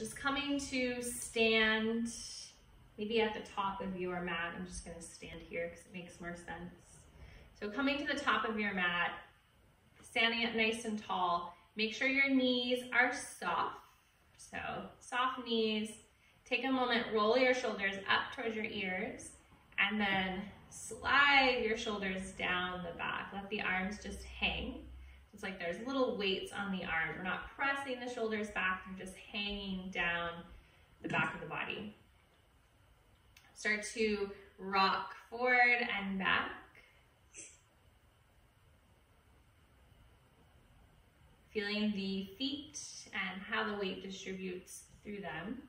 Just coming to stand, maybe at the top of your mat. I'm just gonna stand here because it makes more sense. So coming to the top of your mat, standing up nice and tall. Make sure your knees are soft. So soft knees. Take a moment, roll your shoulders up towards your ears, and then slide your shoulders down the back. Let the arms just hang. It's like there's little weights on the arms. We're not pressing the shoulders back, they're just hanging down the back of the body. Start to rock forward and back. Feeling the feet and how the weight distributes through them.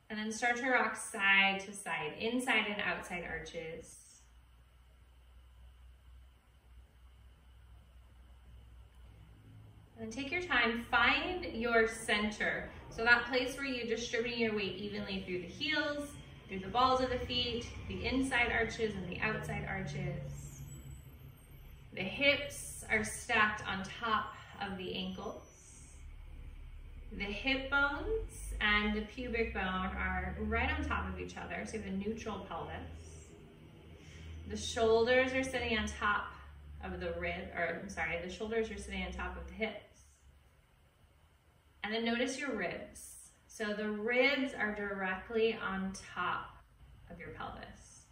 And then start to rock side to side, inside and outside arches. And take your time, find your center. So that place where you're distributing your weight evenly through the heels, through the balls of the feet, the inside arches and the outside arches. The hips are stacked on top of the ankles. The hip bones and the pubic bone are right on top of each other, so you have a neutral pelvis. The shoulders are sitting on top of the the shoulders are sitting on top of the hips. And then notice your ribs. So the ribs are directly on top of your pelvis.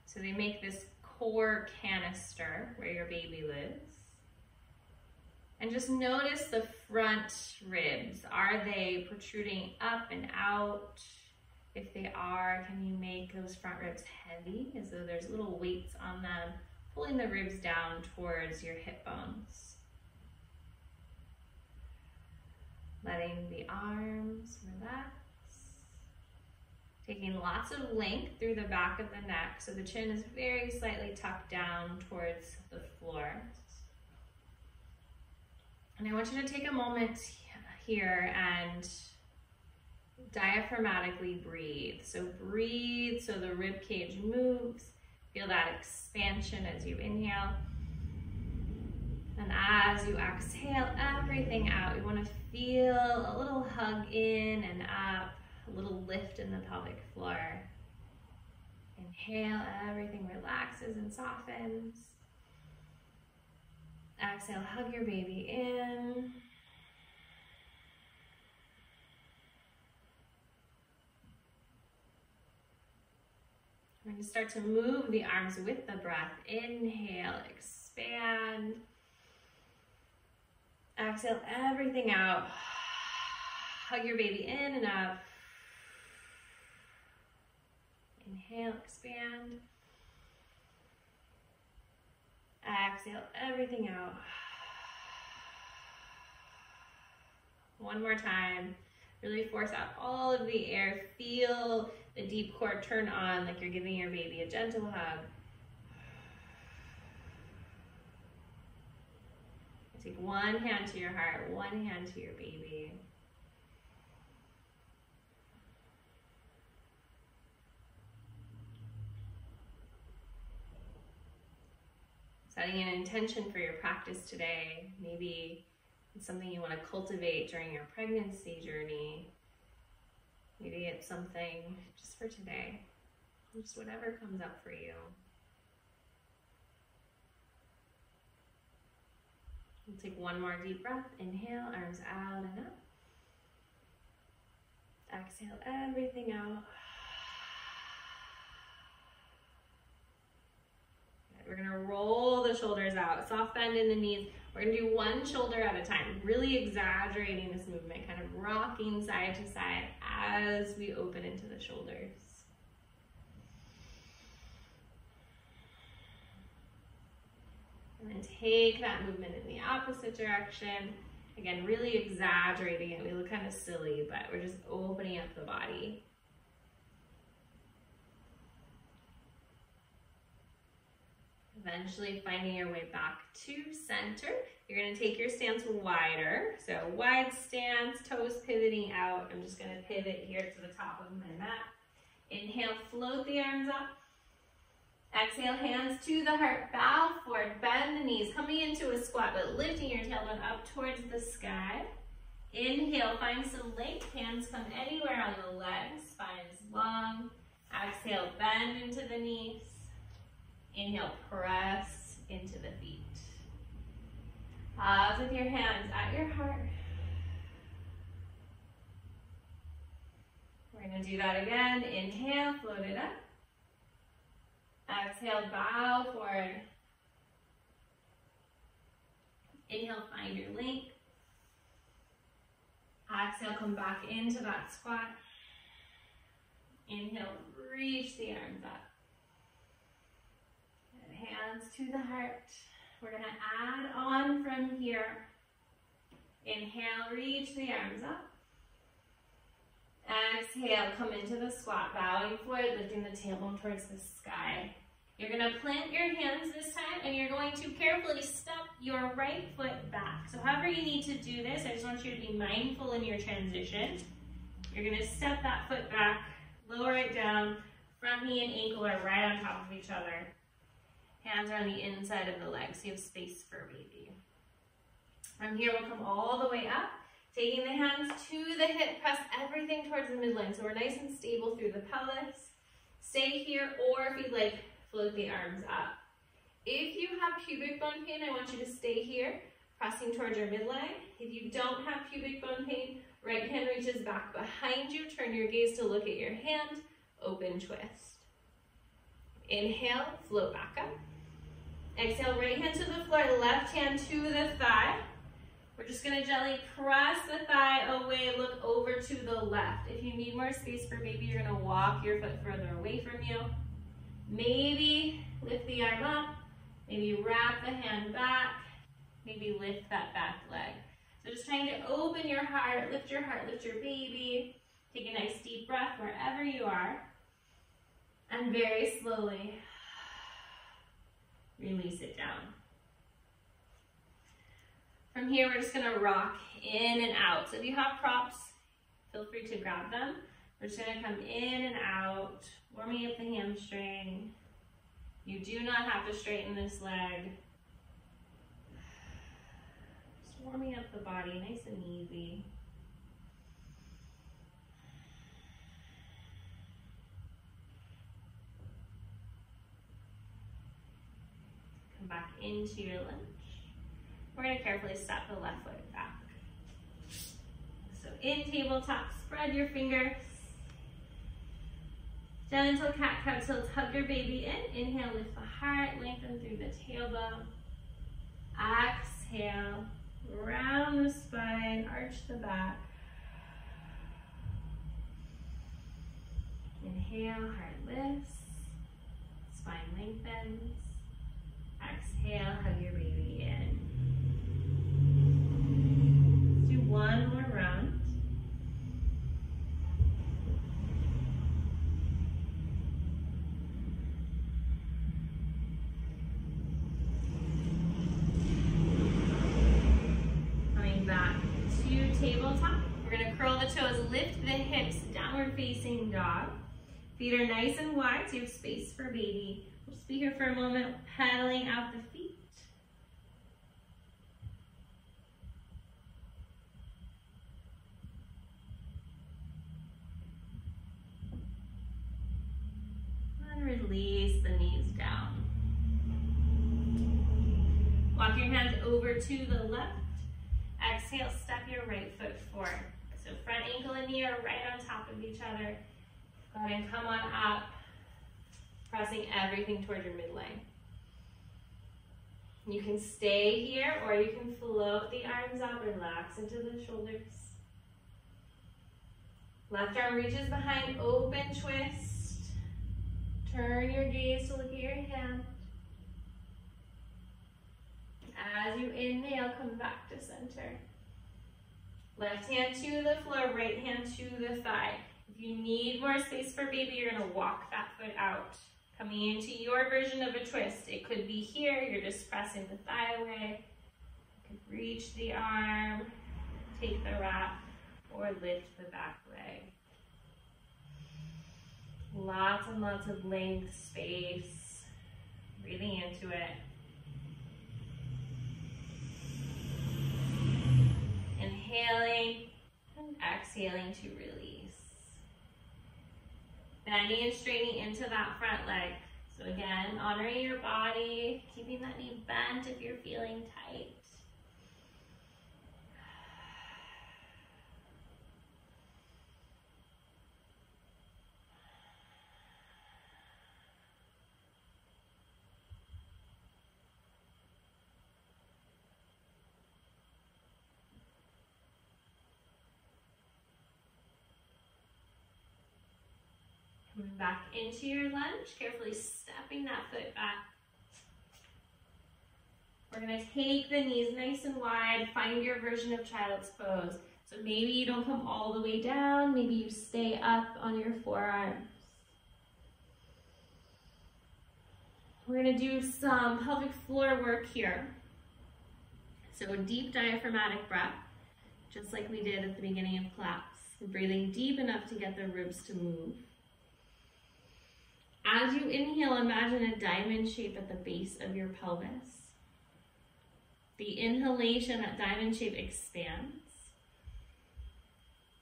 So they make this core canister where your baby lives. And just notice the front ribs. Are they protruding up and out? If they are, can you make those front ribs heavy as though there's little weights on them, pulling the ribs down towards your hip bones? Letting the arms relax. Taking lots of length through the back of the neck, so the chin is very slightly tucked down towards the floor. And I want you to take a moment here and diaphragmatically breathe. So breathe so the rib cage moves. Feel that expansion as you inhale. And as you exhale everything out, you want to feel a little hug in and up, a little lift in the pelvic floor. Inhale, everything relaxes and softens. Exhale, hug your baby in. We're going to start to move the arms with the breath. Inhale, expand. Exhale everything out. Hug your baby in and up. Inhale, expand. Exhale everything out. One more time. Really force out all of the air. Feel the deep core turn on like you're giving your baby a gentle hug. Take one hand to your heart, one hand to your baby. Setting an intention for your practice today. Maybe it's something you want to cultivate during your pregnancy journey. Maybe it's something just for today. Just whatever comes up for you. We'll take one more deep breath. Inhale, arms out and up. Exhale everything out. We're gonna roll the shoulders out, soft bend in the knees. We're gonna do one shoulder at a time, really exaggerating this movement, kind of rocking side to side as we open into the shoulders. And then take that movement in the opposite direction. Again, really exaggerating it. We look kind of silly, but we're just opening up the body. Eventually finding your way back to center. You're going to take your stance wider. So wide stance, toes pivoting out. I'm just going to pivot here to the top of my mat. Inhale, float the arms up. Exhale, hands to the heart, bow forward, bend the knees, coming into a squat, but lifting your tailbone up towards the sky. Inhale, find some length. Hands come anywhere on the legs. Spine is long. Exhale, bend into the knees. Inhale, press into the feet. Pause with your hands at your heart. We're going to do that again. Inhale, float it up. Exhale, bow forward. Inhale, find your length. Exhale, come back into that squat. Inhale, reach the arms up. And hands to the heart. We're going to add on from here. Inhale, reach the arms up. Exhale, come into the squat, bowing forward, lifting the tailbone towards the sky. You're going to plant your hands this time, and you're going to carefully step your right foot back. So however you need to do this, I just want you to be mindful in your transition. You're going to step that foot back, lower it down, front knee and ankle are right on top of each other. Hands are on the inside of the legs, so you have space for baby. From here, we'll come all the way up, taking the hands to the hip, press everything towards the midline, so we're nice and stable through the pelvis. Stay here, or if you'd like, float the arms up. If you have pubic bone pain, I want you to stay here, pressing towards your midline. If you don't have pubic bone pain, right hand reaches back behind you, turn your gaze to look at your hand, open twist. Inhale, float back up. Exhale, right hand to the floor, left hand to the thigh. We're just going to gently press the thigh away, look over to the left. If you need more space for baby, you're going to walk your foot further away from you. Maybe lift the arm up, maybe wrap the hand back, maybe lift that back leg. So just trying to open your heart, lift your baby. Take a nice deep breath wherever you are. And very slowly, release it down. From here, we're just gonna rock in and out. So if you have props, feel free to grab them. We're just gonna come in and out, warming up the hamstring. You do not have to straighten this leg. Just warming up the body, nice and easy. Come back into your lunge. We're going to carefully step the left foot back. So in tabletop, spread your fingers. Gentle cat-cow tilt, hug your baby in. Inhale, lift the heart, lengthen through the tailbone. Exhale, round the spine, arch the back. Inhale, heart lifts, spine lengthens. Exhale, hug your baby in. Let's do one more round. Coming back to tabletop. We're going to curl the toes, lift the hips, downward facing dog. Feet are nice and wide, so you have space for baby. We'll just be here for a moment, pedaling out the feet. And release the knees down. Walk your hands over to the left. Exhale, step your right foot forward. So front ankle and knee are right on top of each other. Go ahead and come on up, pressing everything towards your midline. You can stay here or you can float the arms up, relax into the shoulders. Left arm reaches behind, open twist. Turn your gaze to look at your hand. As you inhale, come back to center. Left hand to the floor, right hand to the thigh. If you need more space for baby, you're going to walk that foot out. Coming into your version of a twist. It could be here, you're just pressing the thigh away. You could reach the arm, take the wrap, or lift the back leg. Lots and lots of length, space. Breathing into it. Inhaling and exhaling to release. Bending and straightening into that front leg. So again, honoring your body, keeping that knee bent if you're feeling tight. Coming back into your lunge, carefully stepping that foot back. We're gonna take the knees nice and wide, find your version of child's pose. So maybe you don't come all the way down, maybe you stay up on your forearms. We're gonna do some pelvic floor work here. So a deep diaphragmatic breath, just like we did at the beginning of class. We're breathing deep enough to get the ribs to move. As you inhale, imagine a diamond shape at the base of your pelvis. The inhalation, that diamond shape expands.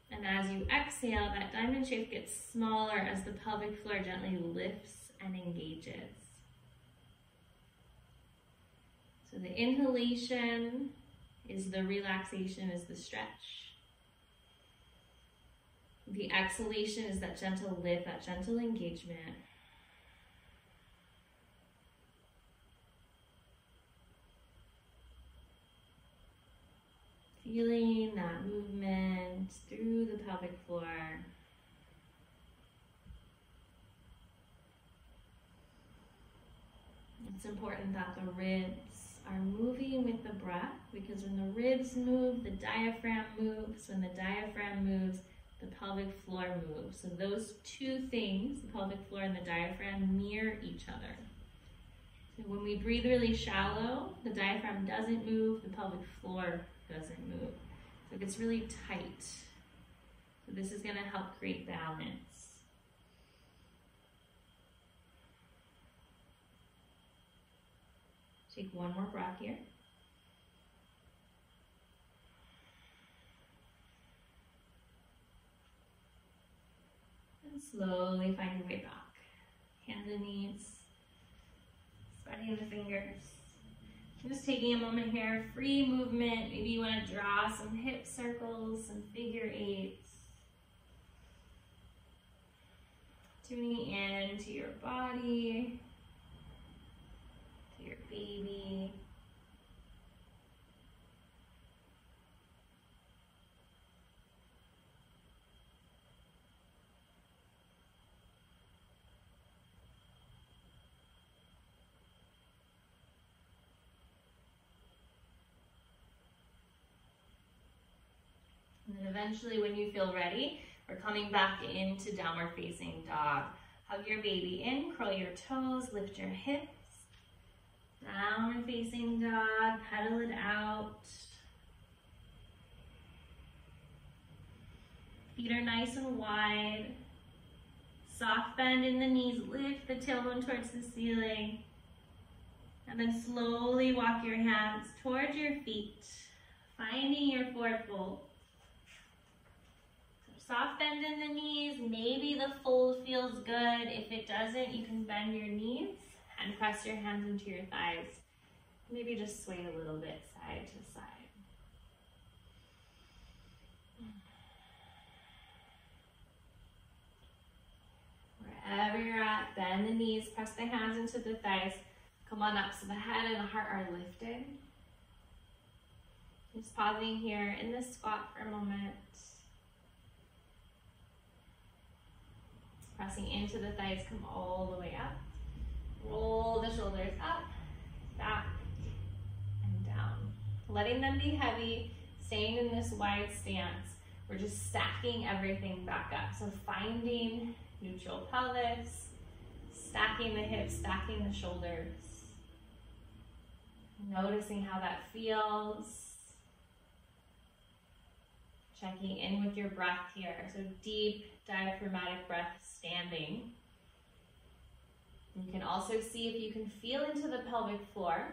And as you exhale, that diamond shape gets smaller as the pelvic floor gently lifts and engages. So the inhalation is the relaxation, is the stretch. The exhalation is that gentle lift, that gentle engagement. Feeling that movement through the pelvic floor. It's important that the ribs are moving with the breath, because when the ribs move, the diaphragm moves. When the diaphragm moves, the pelvic floor moves. So those two things, the pelvic floor and the diaphragm, mirror each other. So when we breathe really shallow, the diaphragm doesn't move, the pelvic floor doesn't move. So it gets really tight. So this is going to help create balance. Take one more breath here. And slowly find your way back. Hands and knees, spreading the fingers. Just taking a moment here, free movement. Maybe you want to draw some hip circles, some figure eights. Tuning in to your body, to your baby. And then eventually, when you feel ready, we're coming back into downward facing dog. Hug your baby in, curl your toes, lift your hips. Downward facing dog, pedal it out. Feet are nice and wide. Soft bend in the knees, lift the tailbone towards the ceiling. And then slowly walk your hands towards your feet, finding your forward fold. Soft bend in the knees. Maybe the fold feels good. If it doesn't, you can bend your knees and press your hands into your thighs. Maybe just sway a little bit side to side. Wherever you're at, bend the knees, press the hands into the thighs. Come on up so the head and the heart are lifted. Just pausing here in this squat for a moment. Pressing into the thighs, come all the way up. Roll the shoulders up, back, and down. Letting them be heavy, staying in this wide stance. We're just stacking everything back up. So finding neutral pelvis, stacking the hips, stacking the shoulders. Noticing how that feels. Checking in with your breath here. So deep diaphragmatic breath standing. You can also see if you can feel into the pelvic floor.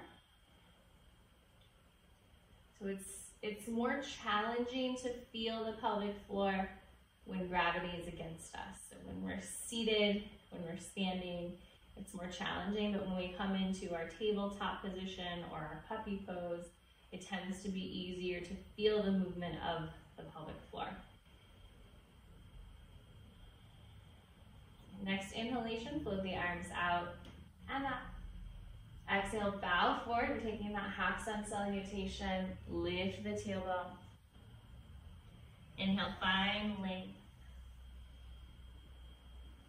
So it's It's more challenging to feel the pelvic floor when gravity is against us. So when we're seated, when we're standing, it's more challenging, but when we come into our tabletop position or our puppy pose, it tends to be easier to feel the movement of the pelvic floor. Next inhalation, float the arms out and up. Exhale, bow forward. We're taking that half sun salutation. Lift the tailbone. Inhale, find length.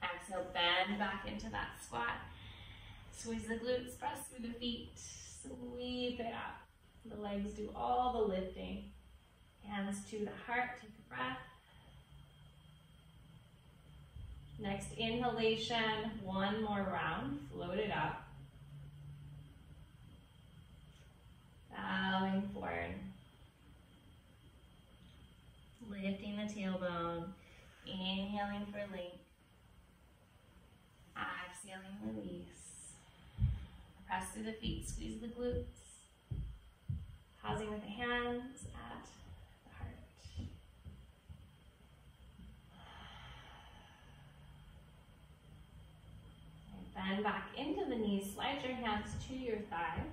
Exhale, bend back into that squat. Squeeze the glutes, press through the feet. Sweep it up. The legs do all the lifting. Hands to the heart, take a breath. Next inhalation, one more round, float it up. Bowing forward. Lifting the tailbone, inhaling for length. Exhaling, release. Press through the feet, squeeze the glutes. Pausing with the hands at the heart. Bend back into the knees, slide your hands to your thighs.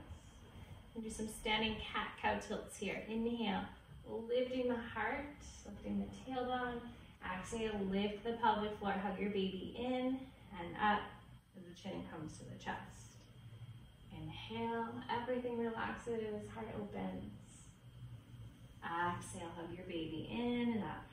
And do some standing cat-cow tilts here. Inhale, lifting the heart, lifting the tailbone. Exhale, lift the pelvic floor, hug your baby in and up as the chin comes to the chest. Inhale, everything relaxes, heart opens. Exhale, hug your baby in and up.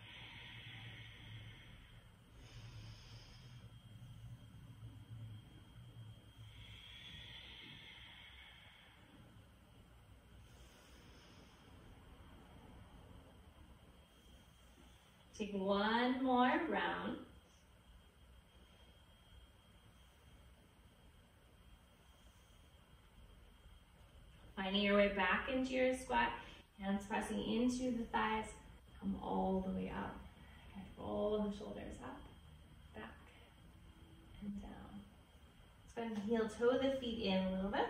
Take one more round. Finding your way back into your squat, hands pressing into the thighs, come all the way up. Okay, roll the shoulders up, back, and down. Let's go ahead and heel toe the feet in a little bit.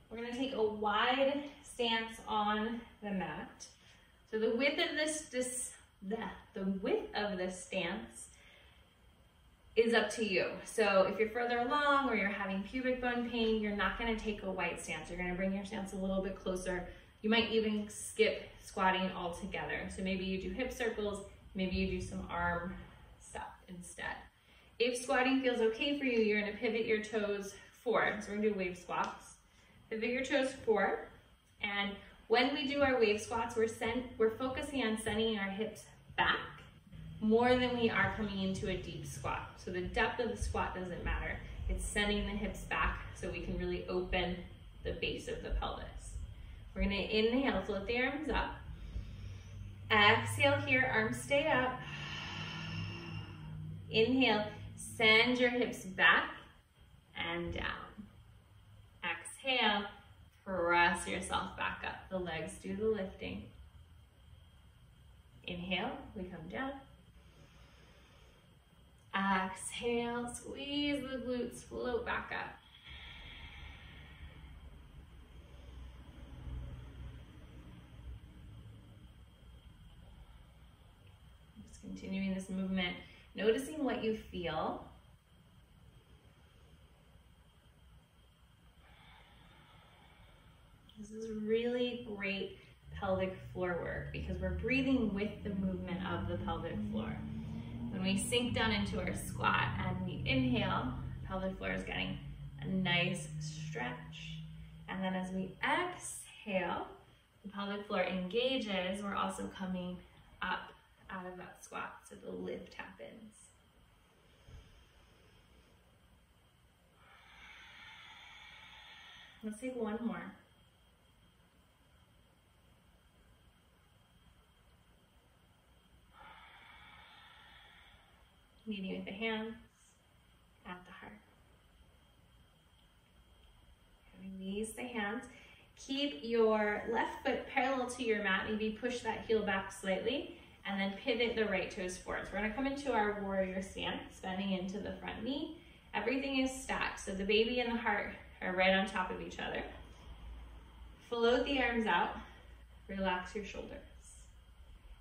We're gonna take a wide stance on the mat. So the width of this stance is up to you. So if you're further along or you're having pubic bone pain, you're not going to take a wide stance. You're going to bring your stance a little bit closer. You might even skip squatting altogether. So maybe you do hip circles, maybe you do some arm stuff instead. If squatting feels okay for you, you're going to pivot your toes forward. So we're going to do wave squats. Pivot your toes forward, and when we do our wave squats, we're focusing on sending our hips back more than we are coming into a deep squat. So the depth of the squat doesn't matter. It's sending the hips back so we can really open the base of the pelvis. We're gonna inhale, float the arms up. Exhale here, arms stay up. Inhale, send your hips back and down. Exhale, press yourself back up. The legs do the lifting. Inhale, we come down. Exhale, squeeze the glutes, float back up. Just continuing this movement, noticing what you feel. This is really great pelvic floor work because we're breathing with the movement of the pelvic floor. When we sink down into our squat and we inhale, pelvic floor is getting a nice stretch. And then as we exhale, the pelvic floor engages, we're also coming up out of that squat, so the lift happens. Let's take one more. Meeting with the hands at the heart. Release the hands. Keep your left foot parallel to your mat. Maybe push that heel back slightly and then pivot the right toes forward. So we're gonna come into our warrior stance, bending into the front knee. Everything is stacked, so the baby and the heart are right on top of each other. Float the arms out. Relax your shoulders.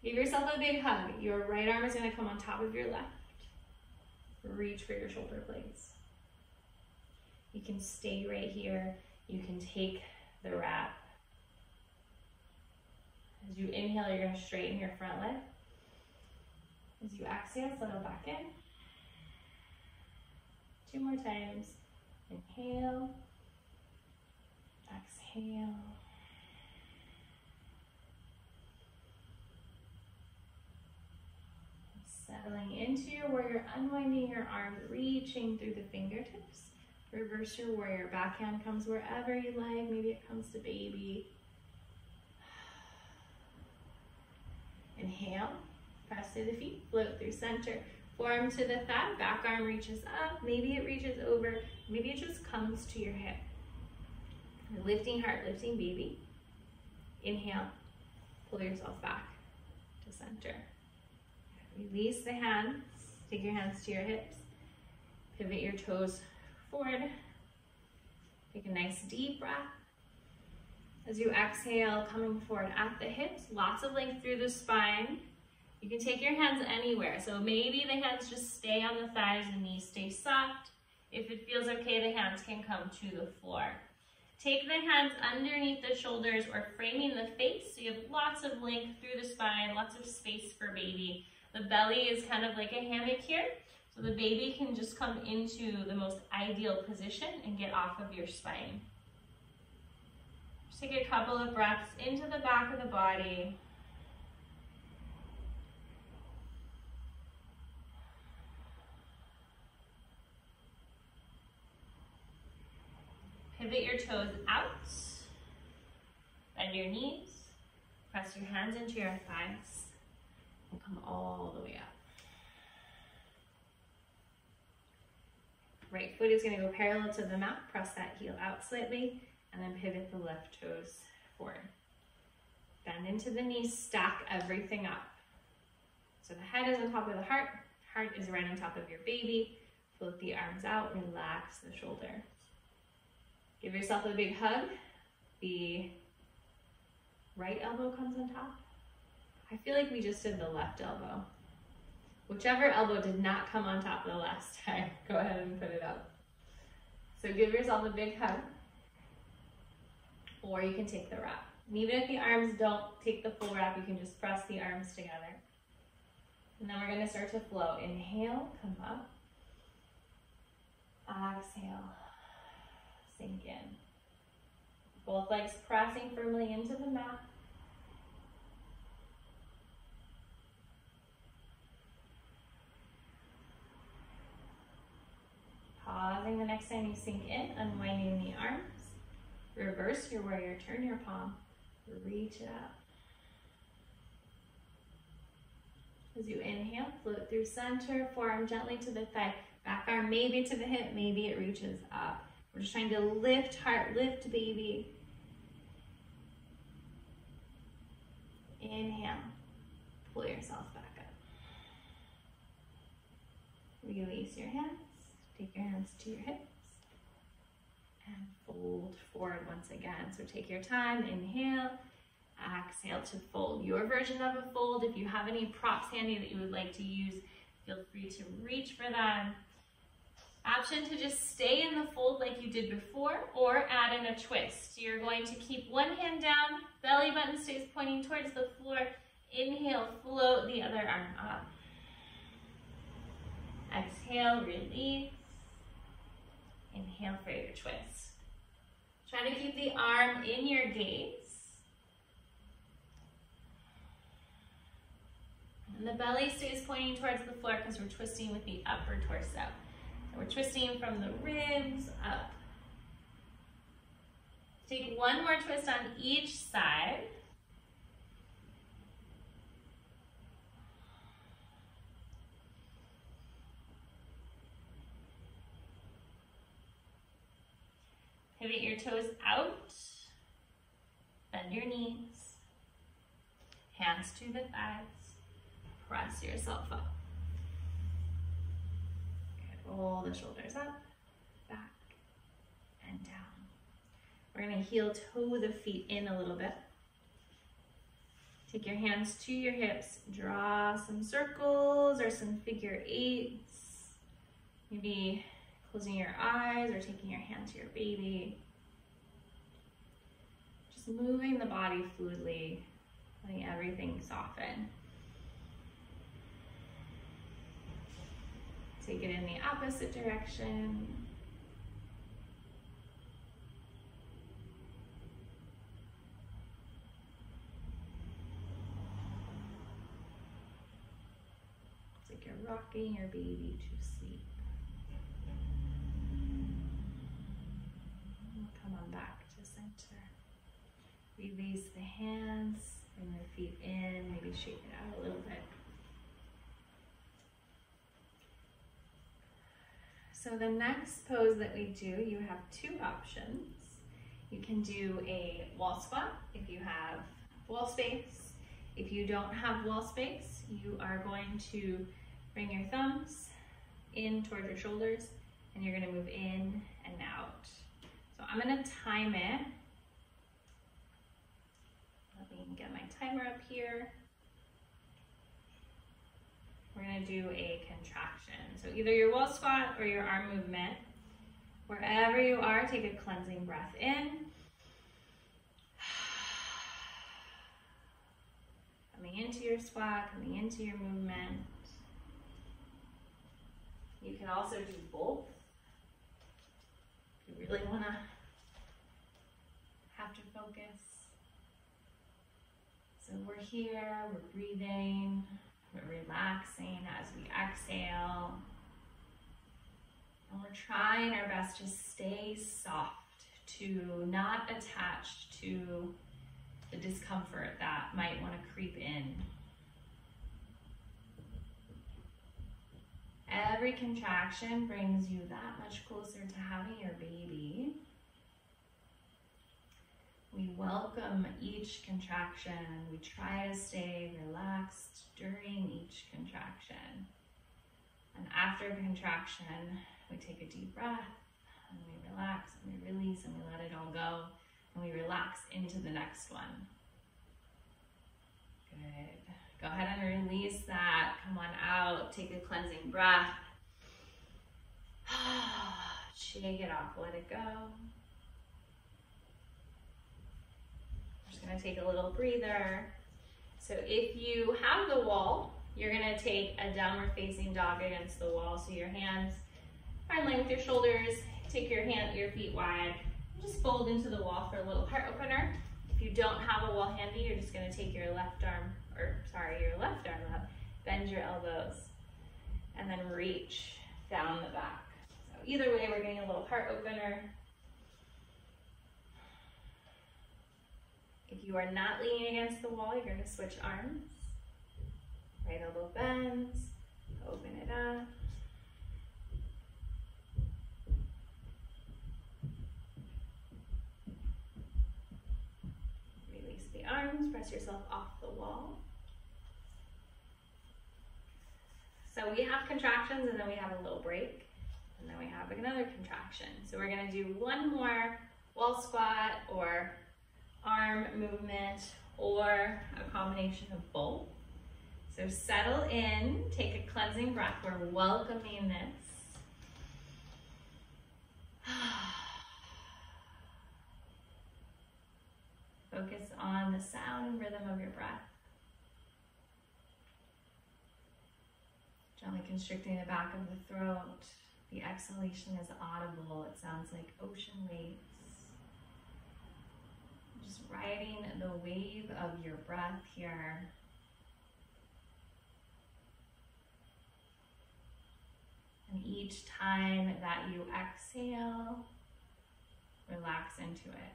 Give yourself a big hug. Your right arm is going to come on top of your left. Reach for your shoulder blades. You can stay right here. You can take the wrap. As you inhale, you're going to straighten your front leg. As you exhale, settle back in. 2 more times. Inhale. Exhale. Settling into your warrior, unwinding your arm, reaching through the fingertips. Reverse your warrior. Backhand comes wherever you like. Maybe it comes to baby. Inhale. Press through the feet. Float through center. Forearm to the thigh. Back arm reaches up. Maybe it reaches over. Maybe it just comes to your hip. Lifting heart, lifting baby. Inhale. Pull yourself back to center. Release the hands. Take your hands to your hips. Pivot your toes forward. Take a nice deep breath. As you exhale, coming forward at the hips, lots of length through the spine. You can take your hands anywhere. So maybe the hands just stay on the thighs and knees stay soft. If it feels okay, the hands can come to the floor. Take the hands underneath the shoulders or framing the face so you have lots of length through the spine, lots of space for baby. The belly is kind of like a hammock here, so the baby can just come into the most ideal position and get off of your spine. Just take a couple of breaths into the back of the body. Pivot your toes out, bend your knees, press your hands into your thighs, and come all the way up. Right foot is going to go parallel to the mat, press that heel out slightly, and then pivot the left toes forward. Bend into the knees, stack everything up. So the head is on top of the heart is right on top of your baby. Float the arms out, relax the shoulders. Give yourself a big hug. The right elbow comes on top. I feel like we just did the left elbow. Whichever elbow did not come on top the last time, go ahead and put it up. So give yourself a big hug. Or you can take the wrap. And even if the arms don't take the full wrap, you can just press the arms together. And then we're going to start to flow. Inhale, come up. Exhale. Sink in. Both legs pressing firmly into the mat. Pausing the next time you sink in, unwinding the arms. Reverse your warrior, turn your palm, reach it up. As you inhale, float through center, forearm gently to the thigh, back arm maybe to the hip, maybe it reaches up. We're just trying to lift heart, lift baby. Inhale, pull yourself back up. Release your hands, take your hands to your hips, and fold forward once again. So take your time, inhale, exhale to fold. Your version of a fold, if you have any props handy that you would like to use, feel free to reach for them. Option to just stay in the fold like you did before, or add in a twist. So you're going to keep one hand down, belly button stays pointing towards the floor. Inhale, float the other arm up. Exhale, release. Inhale for your twist. Try to keep the arm in your gaze. And the belly stays pointing towards the floor because we're twisting with the upper torso. We're twisting from the ribs up. Take one more twist on each side. Pivot your toes out. Bend your knees. Hands to the thighs. Press yourself up. Roll the shoulders up, back, and down. We're going to heel toe the feet in a little bit. Take your hands to your hips, draw some circles or some figure eights. Maybe closing your eyes or taking your hand to your baby. Just moving the body fluidly, letting everything soften. Take it in the opposite direction. It's like you're rocking your baby to sleep. Come on back to center. Release the hands, bring your feet in, maybe shake it out a little bit. So the next pose that we do, you have two options. You can do a wall squat if you have wall space. If you don't have wall space, you are going to bring your thumbs in towards your shoulders and you're gonna move in and out. So I'm gonna time it. Let me get my timer up here. We're gonna do a contraction. So either your wall squat or your arm movement. Wherever you are, take a cleansing breath in. Coming into your squat, coming into your movement. You can also do both. If you really wanna have to focus. So we're here, we're breathing. We're relaxing as we exhale. And we're trying our best to stay soft, to not attached to the discomfort that might want to creep in. Every contraction brings you that much closer to having your baby. We welcome each contraction. We try to stay relaxed during each contraction. And after contraction, we take a deep breath and we relax and we release and we let it all go and we relax into the next one. Good. Go ahead and release that. Come on out. Take a cleansing breath. Shake it off. Let it go. Going to take a little breather. So if you have the wall, you're going to take a downward facing dog against the wall. So your hands are in line with your shoulders. Take your feet wide. Just fold into the wall for a little heart opener. If you don't have a wall handy, you're just going to take your left arm up, bend your elbows, and then reach down the back. So either way, we're getting a little heart opener. If you are not leaning against the wall, you're going to switch arms. Right elbow bends, open it up. Release the arms, press yourself off the wall. So we have contractions and then we have a little break. And then we have another contraction. So we're going to do one more wall squat or arm movement or a combination of both. So settle in, take a cleansing breath. We're welcoming this. Focus on the sound and rhythm of your breath. Gently constricting the back of the throat. The exhalation is audible. It sounds like ocean waves. Just riding the wave of your breath here. And each time that you exhale, relax into it.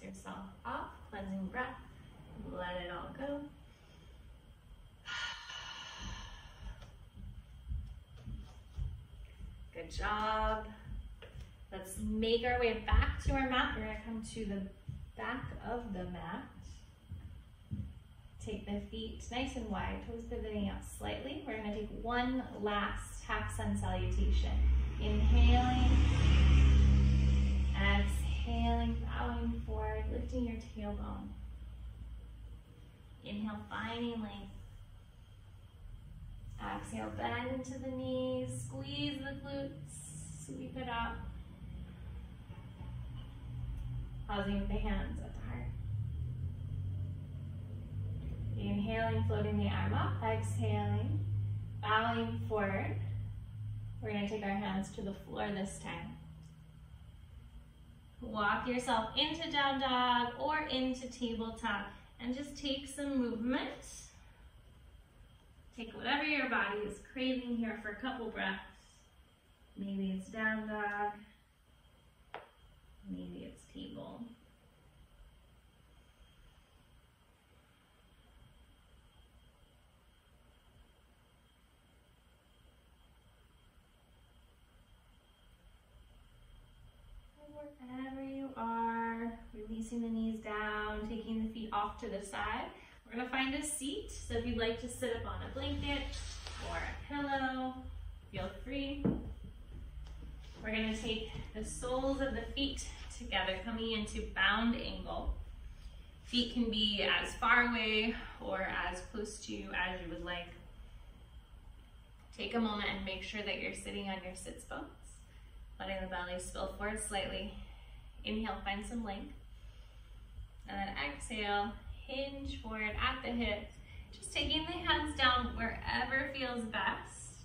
Yourself off, cleansing breath, let it all go. Good Good job. Let's make our way back to our mat. We're gonna come to the back of the mat. Take the feet nice and wide, toes pivoting out slightly. We're gonna take one last half sun salutation. Inhaling, exhaling, bowing forward, lifting your tailbone. Inhale, finding length. Exhale, bend into the knees, squeeze the glutes, sweep it up. Pausing with the hands at the heart. Inhaling, floating the arm up, exhaling, bowing forward. We're gonna take our hands to the floor this time. Walk yourself into down dog or into tabletop and just take some movement. Take whatever your body is craving here for a couple breaths. Maybe it's down dog, maybe it's table. Wherever you are, releasing the knees down, taking the feet off to the side. We're gonna find a seat. So if you'd like to sit up on a blanket or a pillow, feel free. We're gonna take the soles of the feet together, coming into bound angle. Feet can be as far away or as close to you as you would like. Take a moment and make sure that you're sitting on your sits bones. Letting the belly spill forward slightly. Inhale, find some length. And then exhale, hinge forward at the hips. Just taking the hands down wherever feels best.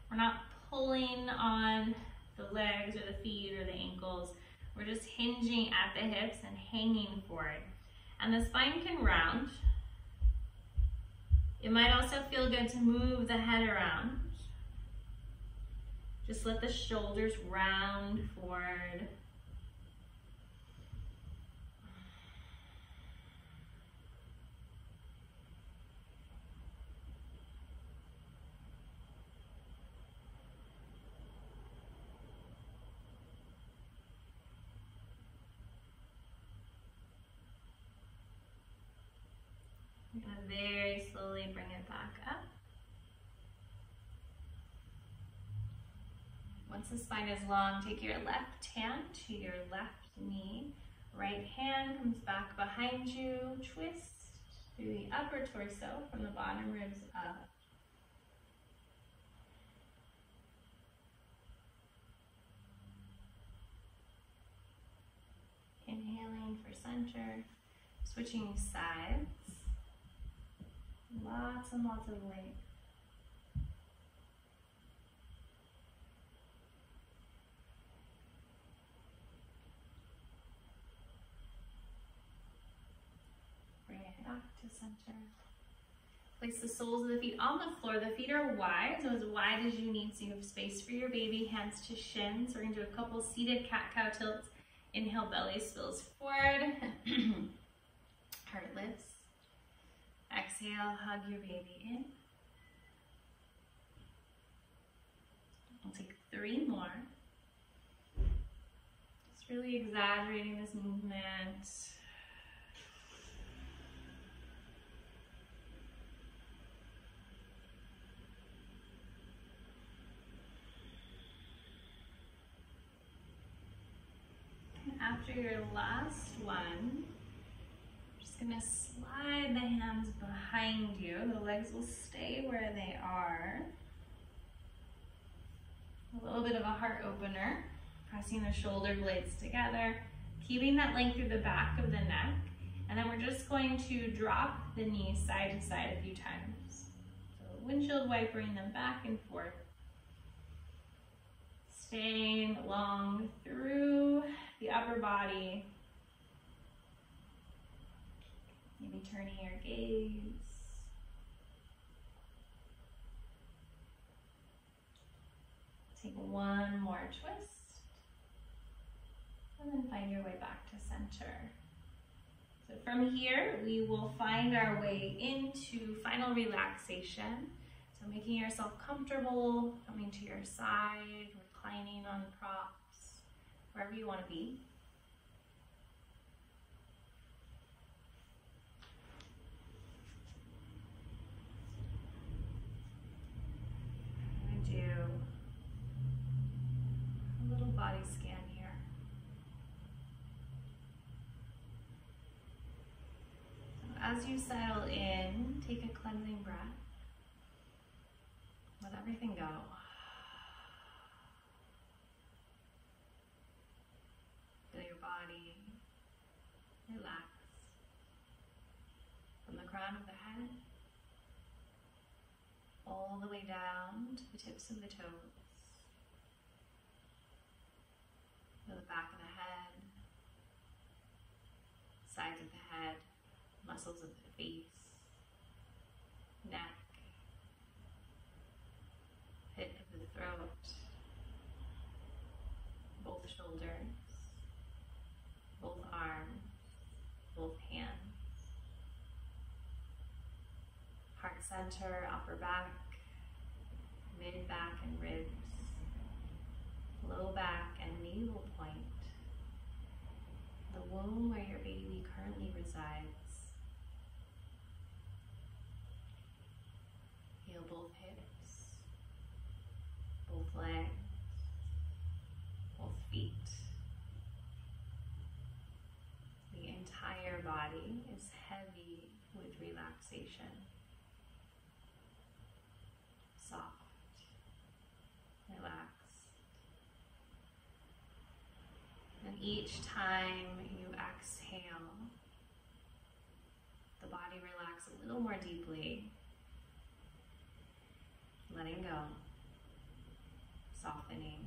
We're not pulling on the legs or the feet or the ankles. We're just hinging at the hips and hanging forward. And the spine can round. It might also feel good to move the head around. Just let the shoulders round forward. I'm going to very slowly bring it back up. Once the spine is long, take your left hand to your left knee. Right hand comes back behind you. Twist through the upper torso from the bottom ribs up. Inhaling for center. Switching sides. Lots and lots of length. Back to center. Place the soles of the feet on the floor. The feet are wide, so as wide as you need, so you have space for your baby. Hands to shins. We're going to do a couple seated cat-cow tilts. Inhale, belly spills forward. Heart lifts. Exhale, hug your baby in. We'll take 3 more. Just really exaggerating this movement. After your last one, just gonna slide the hands behind you. The legs will stay where they are. A little bit of a heart opener, pressing the shoulder blades together, keeping that length through the back of the neck. And then we're just going to drop the knees side to side a few times. So windshield wipering them back and forth. Staying long through the upper body. Maybe turning your gaze. Take one more twist. And then find your way back to center. So from here, we will find our way into final relaxation. So making yourself comfortable, coming to your side, reclining on props, wherever you want to be. I'm going to do a little body scan here. So as you settle in, take a cleansing breath. Let everything go. Feel your body relax from the crown of the head all the way down to the tips of the toes. Feel the back of the head, sides of the head, muscles of the face, neck, pit of the throat, both shoulders, both arms, both hands, heart center, upper back, mid back and ribs, low back and navel point, the womb where your baby currently resides. Feel both hips, both legs, both feet. The entire body is heavy with relaxation. Soft, relaxed. And each time you exhale, the body relaxes a little more deeply, letting go, softening.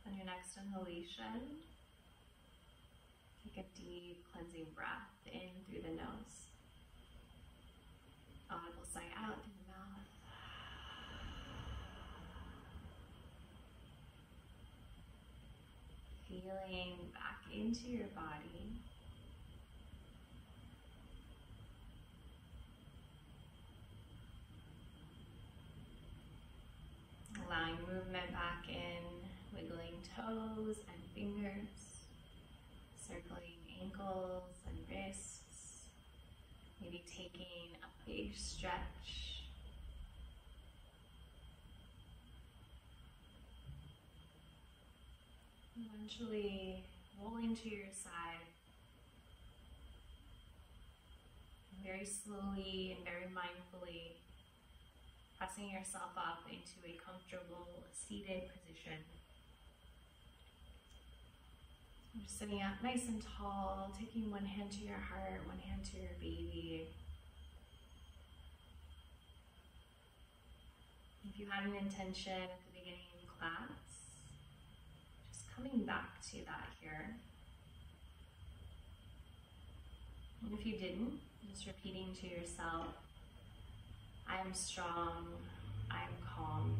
On your next inhalation, take a deep cleansing breath in through the nose. Audible sigh out through the mouth. Feeling back into your body. Allowing movement back in, wiggling toes and fingers, circling ankles and wrists, maybe taking a big stretch. Eventually rolling to your side, very slowly and very mindfully pressing yourself up into a comfortable seated position. So just sitting up nice and tall, taking one hand to your heart, one hand to your baby. If you had an intention at the beginning of class, just coming back to that here. And if you didn't, just repeating to yourself, I am strong, I am calm.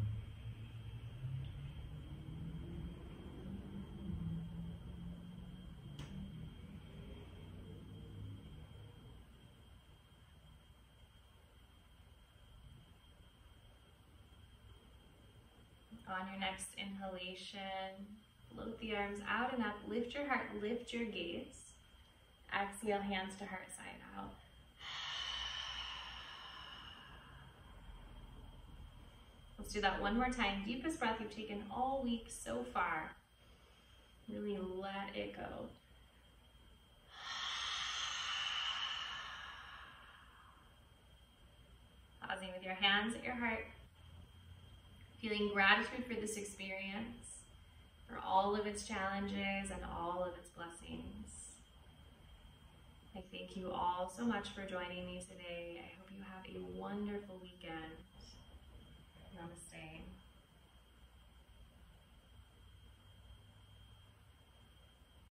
On your next inhalation, float the arms out and up, lift your heart, lift your gaze. Exhale, hands to heart side out. Let's do that one more time. Deepest breath you've taken all week so far. Really let it go. Pausing with your hands at your heart. Feeling gratitude for this experience, for all of its challenges and all of its blessings. I thank you all so much for joining me today. I hope you have a wonderful weekend. Namaste.